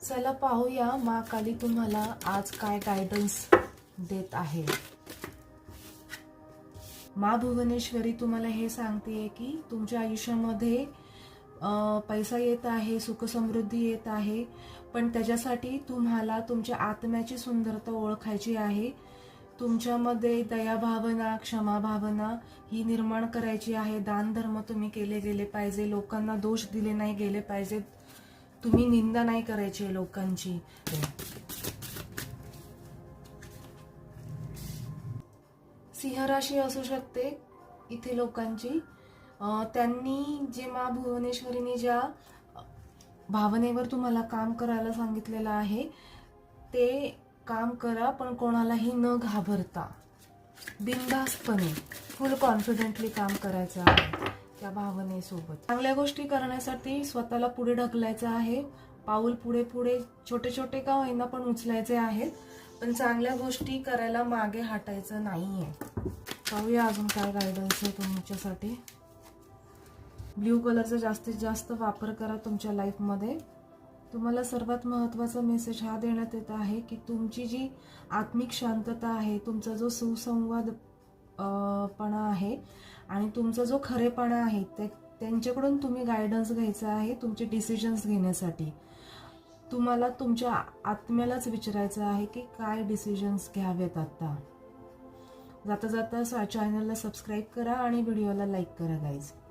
चला पाहूया माँ काली तुम्हाला आज काय गायडन्स देत आहे। माँ भुवनेश्वरी तुम्हाला हे सांगते की तुमच्या आयुष्यामध्ये पैसा येत आहे, सुख समृद्धी येत आहे, पण त्याच्यासाठी तुम्हाला तुमच्या आत्म्याची सुंदरता ओळखायची आहे। तुमच्यामध्ये दया भावना, क्षमा भावना ही निर्माण करायची आहे। दान धर्म तुम्ही केले गेले पाहिजे, लोकांना दोष दिले नाही गेले पाहिजे, तुम्ही निंदा नाही करायची लोकांची। सिंह राशी असू शकते इथे लोकांची। त्यांनी जे माँ भुवनेश्वरीने ज्या भावनेवर तुम्हाला काम करायला सांगितलेलं आहे ते काम करा, पण कोणालाही न घाबरता बिनधास्तपणे फुल कॉन्फिडेंटली काम करायचं आहे त्या भावनेसोबत। चांगल्या गोष्टी करण्यासाठी स्वतःला पुढे ढकलायचं आहे, पाऊल पुढे पुढे छोटे छोटे का होईना पण उचलायचे आहेत, पण चांगल्या गोष्टी करायला मागे हटायचं नाहीये। पाहूया अजून काय गायडन्स आहे तुमच्यासाठी। ब्ल्यू कलरचा जास्तीत जास्त वापर करा तुमच्या लाईफमध्ये। तुम्हाला सर्वात महत्त्वाचा मेसेज हा देण्यात येत आहे की तुमची जी आत्मिक शांतता आहे, तुमचा जो सुसंवाद पणा आहे आणि तुमचा जो खरेपणा आहे त्यांच्याकडून तुम्ही गायडन्स घ्यायचा आहे तुमचे डिसिजन्स घेण्यासाठी। तुम्हाला तुमच्या आत्म्यालाच विचारायचं आहे की काय डिसिजन्स घ्यावेत आता। जाता जाता चॅनलला सबस्क्राईब करा आणि व्हिडिओला लाईक करा गाईज।